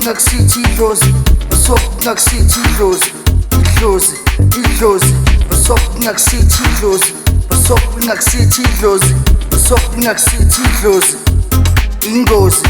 nakusithi idlozi, basokhu nakusithi idlozi, idlozi, idlozi, basokhu nakusithi idlozi, basokhu nakusithi idlozi, basokhu nakusithi idlozi, ingozi.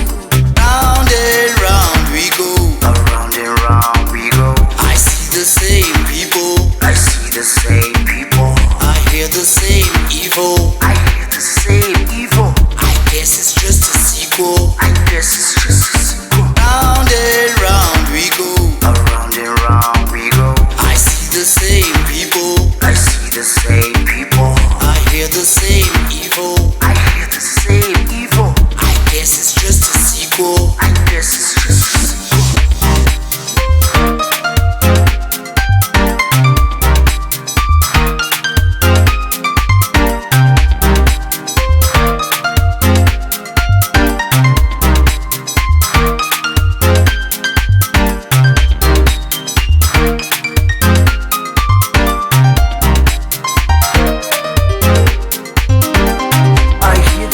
Round and round we go, Around and round we go. I see the same people, I see the same people, I hear the same evil. I hear the same evil. I guess it's just a sequel. I guess it's just a sequel. Round and round we go, Around and round we go. I see the same people, I see the same people, I hear the same evil. I hear the same evil. I guess it's just a sequel. I guess it's just a sequel.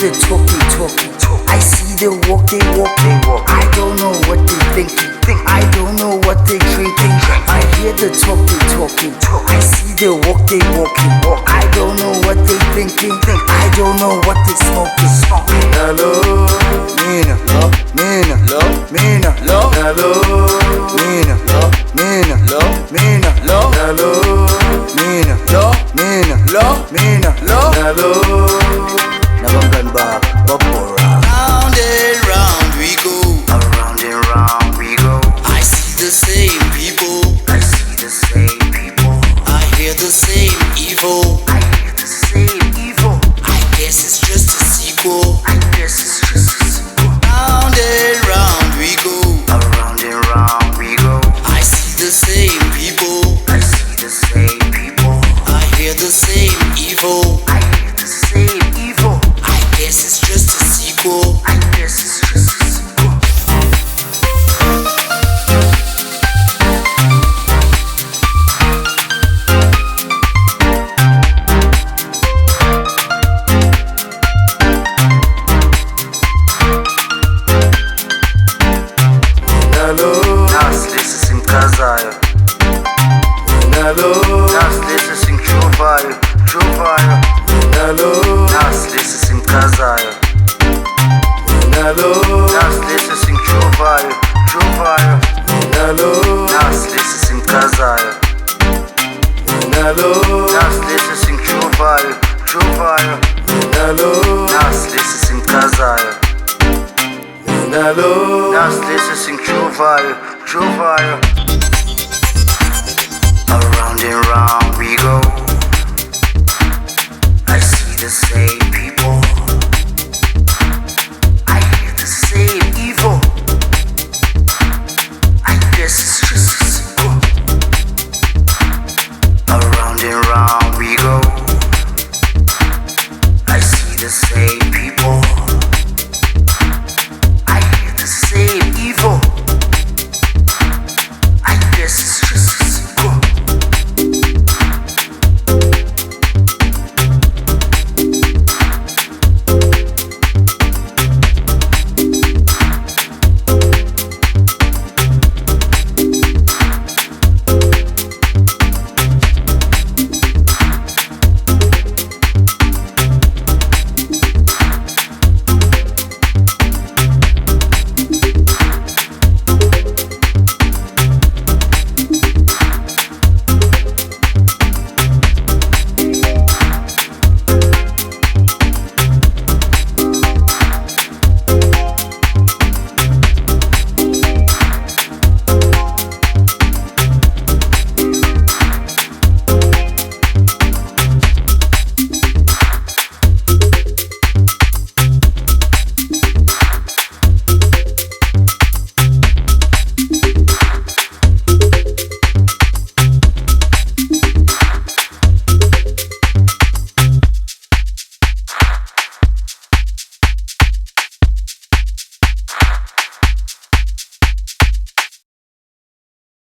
They talking. I see they walk. I don't know what they thinking. I don't know what they drinking. I hear the talking. I see they walking. I don't know what they thinking. I don't know what they smoking. Hello, Mina, Mina, Mina, hello, Mina, Mina, Mina, hello, Mina, Mina, Mina, hello. Nabangani babora. Round and round we go, Around and round we go. I see the same people, I see the same people, I hear the same evil. I hear the same evil. I guess it's just a sequel. I guess it's just a sequel. Round and round we go, Around and round we go. I see the same people, I see the same people, I hear the same evil. I hear the same evil. I guess it's just a sequel. I guess it's just a sequel. Hello, Nasilisa simkazayo, hello, nasilisa simchuvayo, hello, nasilisa simkazayo, hello, nasilisa simchuvayo, hello, nasilisa simkazayo, hello, nasilisa simchuvayo, hello, nasilisa simkazayo, hello. nasilisa simchuvayo. Around and round we go. I see the same people.